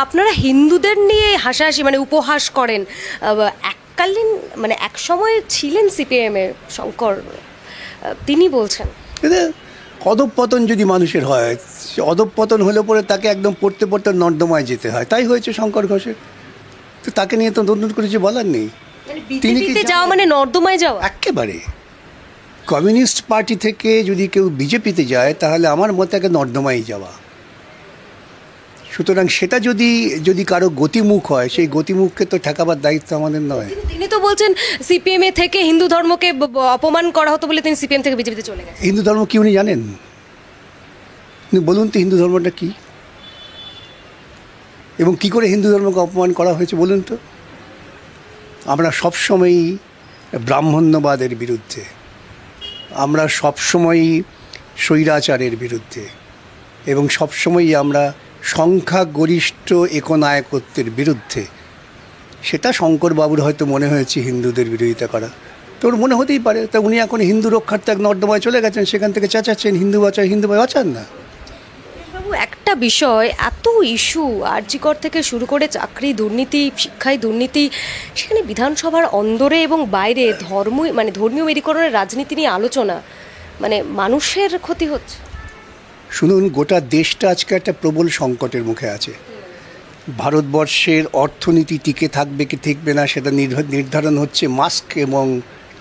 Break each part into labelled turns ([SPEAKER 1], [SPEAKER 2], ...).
[SPEAKER 1] আপনারা হিন্দুদের নিয়ে হাসাহাসি মানে উপহাস করেন, এককালীন মানে এক সময় ছিলেন সিপিএমের শঙ্কর, তিনি বলছেন
[SPEAKER 2] অধঃপতন যদি মানুষের হয়, অধঃপতন হলে পরে তাকে একদম পড়তে পড়তে নর্দমায় যেতে হয়, তাই হয়েছে শঙ্কর ঘোষের। তো তাকে নিয়ে তো নতুন করে কিছু বলার নেই।
[SPEAKER 1] তিনি যাওয়া মানে নর্দমায় যাওয়া
[SPEAKER 2] একেবারে। কমিউনিস্ট পার্টি থেকে যদি কেউ বিজেপিতে যায় তাহলে আমার মতে তাকে নর্দমায় যাওয়া। সুতরাং সেটা যদি কারো গতিমুখ হয়, সেই গতিমুখকে তো ঠেকাবার দায়িত্ব আমাদের নয়।
[SPEAKER 1] তিনি তো বলছেন সিপিএম থেকে হিন্দু ধর্মকে অপমান করা হতো বলে তিনি সিপিএম থেকে বিজেপিতে চলে গেছেন।
[SPEAKER 2] হিন্দু ধর্ম কি উনি জানেন? বলুন তো হিন্দু ধর্মটা কি এবং কি করে হিন্দু ধর্মকে অপমান করা হয়েছে বলুন তো। আমরা সবসময়ই ব্রাহ্মণ্যবাদের বিরুদ্ধে, আমরা সবসময়ই স্বৈরাচারের বিরুদ্ধে, এবং সবসময়ই আমরা সংখ্যাগরিষ্ঠ একনায়কত্বের বিরুদ্ধে। সেটা শঙ্করবাবুর হয়তো মনে হয়েছে হিন্দুদের বিরোধিতা করা, তোর মনে হতেই পারে। তা উনি এখন হিন্দু রক্ষার্থে এক নর্দমায় চলে গেছেন, সেখান থেকে চেঁচাচ্ছেন হিন্দু বাঁচাও, হিন্দু বাঁচান না।
[SPEAKER 1] একটা বিষয়, এত ইস্যু আরজি কর থেকে শুরু করে চাকরি দুর্নীতি, শিক্ষায় দুর্নীতি, সেখানে বিধানসভার অন্দরে এবং বাইরে ধর্মীয় মেরুকরণের রাজনীতি নিয়ে আলোচনা, মানে মানুষের ক্ষতি হচ্ছে।
[SPEAKER 2] শুনুন, গোটা দেশটা আজকে একটা প্রবল সংকটের মুখে আছে। ভারতবর্ষের অর্থনীতি টিকে থাকবে কি থাকবে না সেটা নির্ধারণ হচ্ছে মাস্ক এবং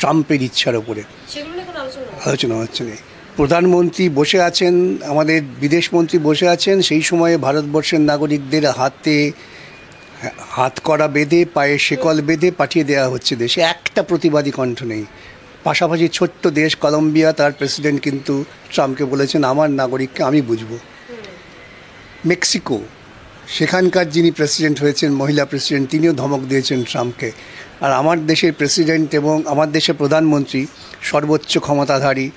[SPEAKER 2] ট্রাম্পের ইচ্ছার ওপরে। আলোচনা হচ্ছে না। প্রধানমন্ত্রী বসে আছেন, আমাদের বিদেশমন্ত্রী বসে আছেন, সেই সময়ে ভারতবর্ষের নাগরিকদের হাতে হাত কড়া বেঁধে, পায়ে শেকল বেঁধে পাঠিয়ে দেওয়া হচ্ছে দেশে। একটা প্রতিবাদী কণ্ঠ নেই। পাশাপাশি ছোট্ট দেশ কলম্বিয়া, তার প্রেসিডেন্ট কিন্তু ট্রাম্পকে বলেছেন আমার নাগরিককে আমি বুঝব। মেক্সিকো, সেখানকার যিনি প্রেসিডেন্ট হয়েছেন, মহিলা প্রেসিডেন্ট, তিনিও ধমক দিয়েছেন ট্রাম্পকে। আর আমার দেশের প্রেসিডেন্ট এবং আমার দেশের প্রধানমন্ত্রী, সর্বোচ্চ ক্ষমতাধারী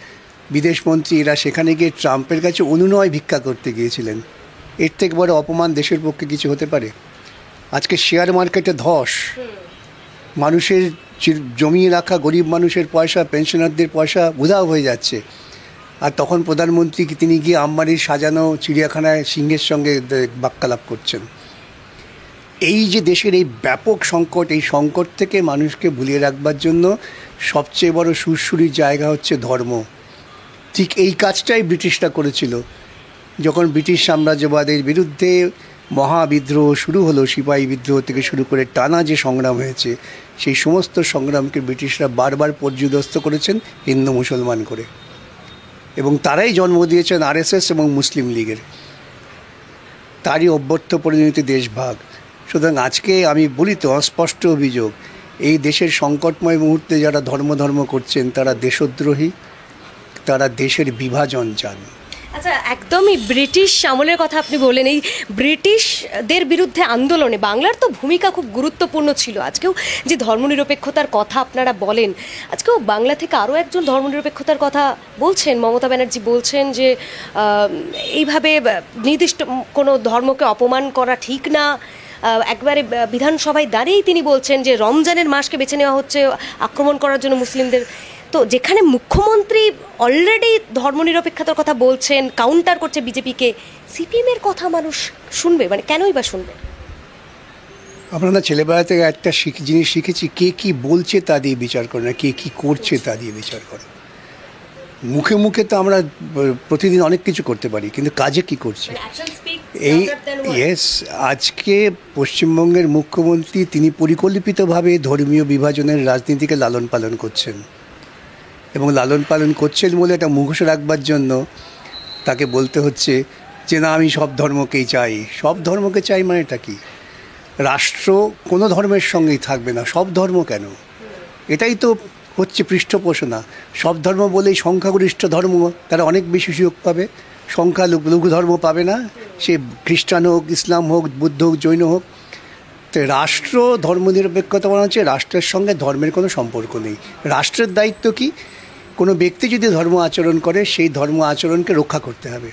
[SPEAKER 2] বিদেশমন্ত্রী, এরা সেখানে গিয়ে ট্রাম্পের কাছে অনুনয় ভিক্ষা করতে গিয়েছিলেন। এর থেকে বড় অপমান দেশের পক্ষে কিছু হতে পারে? আজকে শেয়ার মার্কেটে ধস, মানুষের জমিয়ে রাখা গরিব মানুষের পয়সা, পেনশনারদের পয়সা উধাও হয়ে যাচ্ছে। আর তখন প্রধানমন্ত্রী তিনি গিয়ে আম্বানির সাজানো চিড়িয়াখানায় সিংহের সঙ্গে বাক্যালাপ করছেন। এই যে দেশের এই ব্যাপক সংকট, এই সংকট থেকে মানুষকে ভুলিয়ে রাখবার জন্য সবচেয়ে বড় সুরসুরির জায়গা হচ্ছে ধর্ম। ঠিক এই কাজটাই ব্রিটিশরা করেছিল। যখন ব্রিটিশ সাম্রাজ্যবাদের বিরুদ্ধে মহাবিদ্রোহ শুরু হলো, সিপাহী বিদ্রোহ থেকে শুরু করে টানা যে সংগ্রাম হয়েছে, সেই সমস্ত সংগ্রামকে ব্রিটিশরা বারবার পর্যুদস্ত করেছেন হিন্দু মুসলমান করে, এবং তারাই জন্ম দিয়েছেন আরএসএস এবং মুসলিম লীগের। তারই অভ্যর্থ পরিণতি দেশভাগ। সুতরাং আজকে আমি বলি তো, অস্পষ্ট অভিযোগ, এই দেশের সংকটময় মুহূর্তে যারা ধর্ম করছেন তারা দেশদ্রোহী, তারা দেশের বিভাজন চান।
[SPEAKER 1] আচ্ছা, একদমই ব্রিটিশ আমলের কথা আপনি বললেন। এই ব্রিটিশদের বিরুদ্ধে আন্দোলনে বাংলার তো ভূমিকা খুব গুরুত্বপূর্ণ ছিল। আজকেও যে ধর্মনিরপেক্ষতার কথা আপনারা বলেন, আজকেও বাংলা থেকে আরও একজন ধর্মনিরপেক্ষতার কথা বলছেন, মমতা ব্যানার্জি বলছেন যে এইভাবে নির্দিষ্ট কোনো ধর্মকে অপমান করা ঠিক না। একবারে বিধানসভায় দাঁড়িয়েই তিনি বলছেন যে রমজানের মাসকে বেছে নেওয়া হচ্ছে আক্রমণ করার জন্য মুসলিমদের। তো যেখানে মুখ্যমন্ত্রী অলরেডি ধর্মনিরপেক্ষতার কথা বলছেন, কাউন্টার করছে বিজেপিকে, সিপিএমের কথা মানুষ শুনবে? মানে কেনই বা শুনবে?
[SPEAKER 2] আমরা ছেলেবেলা থেকে একটা জিনিস শিখেছি, কে কি বলছে তা দিয়ে বিচার করে না, কে কি করছে তা দিয়ে বিচার করে। মুখে মুখে তো আমরা প্রতিদিন অনেক কিছু করতে পারি, কিন্তু কাজে কি করছে এই আজকে পশ্চিমবঙ্গের মুখ্যমন্ত্রী তিনি পরিকল্পিতভাবে ধর্মীয় বিভাজনের রাজনীতিকে লালন পালন করছেন, এবং লালন পালন করছেন বলে এটা মুখোশ রাখবার জন্য তাকে বলতে হচ্ছে যে না আমি সব ধর্মকেই চাই। সব ধর্মকে চাই মানে এটা কি? রাষ্ট্র কোনো ধর্মের সঙ্গেই থাকবে না, সব ধর্ম কেন? এটাই তো হচ্ছে পৃষ্ঠপোষণা। সব ধর্ম বলেই সংখ্যাগরিষ্ঠ ধর্ম তারা অনেক বেশি সুযোগ পাবে, লঘু ধর্ম পাবে না, সে খ্রিস্টান হোক, ইসলাম হোক, বুদ্ধ হোক, জৈন হোক। তো রাষ্ট্র ধর্মনিরপেক্ষতা মনে হচ্ছে রাষ্ট্রের সঙ্গে ধর্মের কোনো সম্পর্ক নেই। রাষ্ট্রের দায়িত্ব কি? কোনো ব্যক্তি যদি ধর্ম আচরণ করে সেই ধর্ম আচরণকে রক্ষা করতে হবে।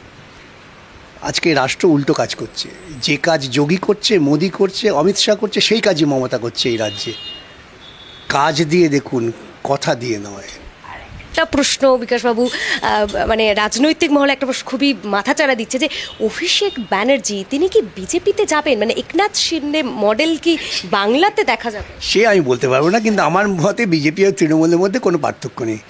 [SPEAKER 2] আজকে রাষ্ট্র উল্টো কাজ করছে। যে কাজ যোগী করছে, মোদি করছে, অমিত শাহ করছে, সেই কাজই মমতা করছে এই রাজ্যে। কাজ দিয়ে দেখুন, কথা দিয়ে নয়।
[SPEAKER 1] একটা প্রশ্ন বিকাশবাবু, মানে রাজনৈতিক মহলে একটা প্রশ্ন খুবই মাথাচাড়া দিচ্ছে যে অভিষেক ব্যানার্জি তিনি কি বিজেপিতে যাবেন, মানে একনাথ শিন্ডে মডেল কি বাংলাতে দেখা যাবে?
[SPEAKER 2] সে আমি বলতে পারবো না, কিন্তু আমার মতে বিজেপি আর তৃণমূলের মধ্যে কোনো পার্থক্য নেই।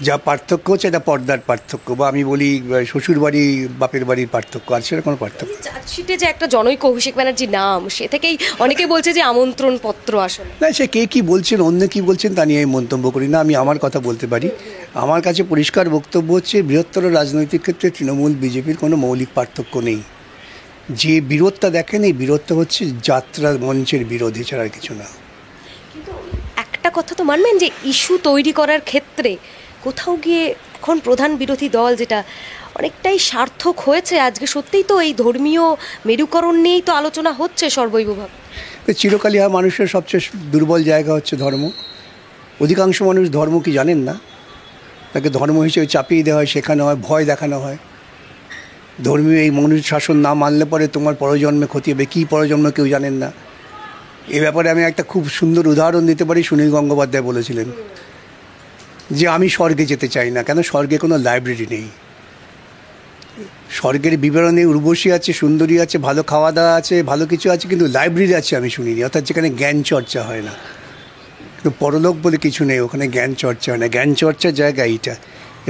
[SPEAKER 2] যা পার্থক্য হচ্ছে এটা পর্দার পার্থক্য, বা আমি বলি শ্বশুর বাড়ি বাপের বাড়ির পার্থক্য, আর সেটা কোনো পার্থক্য।
[SPEAKER 1] চার্জশিটে যে একটা জনৈক অভিষেক ব্যানার্জির নাম, সে থেকেই অনেকে বলছে যে আমন্ত্রণ পত্র আসলে।
[SPEAKER 2] না, সে কে কী বলছেন, অন্য কী বলছেন তা নিয়ে আমি মন্তব্য করি না, আমি আমার কথা বলতে পারি। আমার কাছে পরিষ্কার বক্তব্য হচ্ছে বৃহত্তর রাজনৈতিক ক্ষেত্রে তৃণমূল বিজেপির কোনো মৌলিক পার্থক্য নেই। যে বিরোধটা দেখেন, এই বিরোধটা হচ্ছে যাত্রা মঞ্চের বিরোধ, এছাড়া আর কিছু না।
[SPEAKER 1] কিন্তু একটা কথা তো মানবেন যে ইস্যু তৈরি করার ক্ষেত্রে কোথাও গিয়ে এখন প্রধান বিরোধী দল যেটা অনেকটাই সার্থক হয়েছে। আজকে সত্যিই তো এই ধর্মীয় মেরুকরণ নিয়েই তো আলোচনা হচ্ছে সর্বৈবভাবে।
[SPEAKER 2] চিরকালই মানুষের সবচেয়ে দুর্বল জায়গা হচ্ছে ধর্ম। অধিকাংশ মানুষ ধর্ম কি জানেন না, তাকে ধর্ম হিসেবে চাপিয়ে দেওয়া হয়, শেখানো হয়, ভয় দেখানো হয়। ধর্মীয় এই মনুষ্য শাসন না মানলে পরে তোমার পরজন্মে ক্ষতি হবে, কী পরজন্ম কেউ জানেন না। এ ব্যাপারে আমি একটা খুব সুন্দর উদাহরণ দিতে পারি। সুনীল গঙ্গোপাধ্যায় বলেছিলেন যে আমি স্বর্গে যেতে চাই না, কেন? স্বর্গে কোনো লাইব্রেরি নেই। স্বর্গের বিবরণে উর্বশী আছে, সুন্দরী আছে, ভালো খাওয়া দাওয়া আছে, ভালো কিছু আছে, কিন্তু লাইব্রেরি আছে আমি শুনিনি, অর্থাৎ যেখানে জ্ঞান চর্চা হয় না। কিন্তু পরলোক বলে কিছু নেই, ওখানে জ্ঞান চর্চা হয় না। জ্ঞান চর্চার জায়গা এইটা,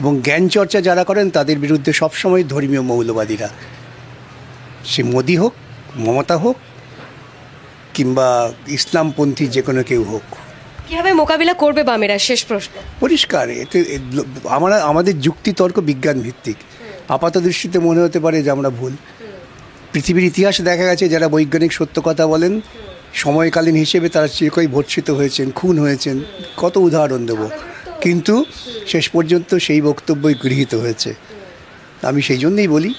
[SPEAKER 2] এবং জ্ঞান চর্চা যারা করেন তাদের বিরুদ্ধে সবসময় ধর্মীয় মৌলবাদীরা, সে মোদি হোক, মমতা হোক, কিংবা ইসলামপন্থী যে কোনো কেউ হোক।
[SPEAKER 1] কীভাবে মোকাবিলা করবে বামেরা? শেষ প্রশ্ন।
[SPEAKER 2] পরিষ্কার, এতে আমাদের যুক্তিতর্ক বিজ্ঞান ভিত্তিক। আপাত দৃষ্টিতে মনে হতে পারে যে আমরা ভুল। পৃথিবীর ইতিহাসে দেখা গেছে যারা বৈজ্ঞানিক সত্য কথা বলেন, সময়কালীন হিসেবে তারা চিরকালই ভর্ৎসিত হয়েছেন, খুন হয়েছেন, কত উদাহরণ দেব, কিন্তু শেষ পর্যন্ত সেই বক্তব্যই গৃহীত হয়েছে। আমি সেই জন্যই বলি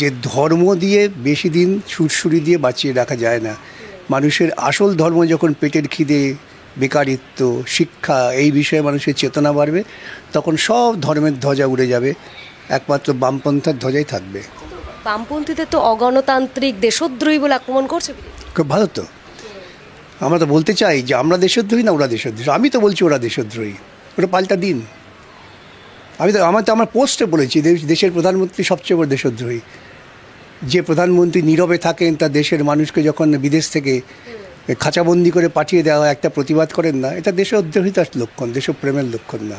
[SPEAKER 2] যে ধর্ম দিয়ে বেশি দিন সুরসুরি দিয়ে বাঁচিয়ে রাখা যায় না। মানুষের আসল ধর্ম যখন পেটের খিদে, বেকারিত্ব, শিক্ষা, এই বিষয়ে মানুষের চেতনা বাড়বে, তখন সব ধর্মের ধ্বজা উড়ে যাবে, একমাত্র বামপন্থার ধ্বজাই থাকবে।
[SPEAKER 1] বামপন্থীদের তো অগণতান্ত্রিক, দেশদ্রোহী বলে আক্রমণ করছে।
[SPEAKER 2] খুব ভালো তো, আমরা তো বলতে চাই যে আমরা দেশদ্রোহী না ওরা দেশদ্রোহী। আমি তো বলছি ওরা দেশদ্রোহী, ওটা পাল্টা দিন। আমার পোস্টে বলেছি দেশের প্রধানমন্ত্রী সবচেয়ে বড় দেশদ্রোহী। যে প্রধানমন্ত্রী নীরবে থাকেন, তার দেশের মানুষকে যখন বিদেশ থেকে খাঁচাবন্দি করে পাঠিয়ে দেওয়া হয়, একটা প্রতিবাদ করেন না, এটা দেশদ্রোহিতার লক্ষণ, দেশপ্রেমের লক্ষণ না।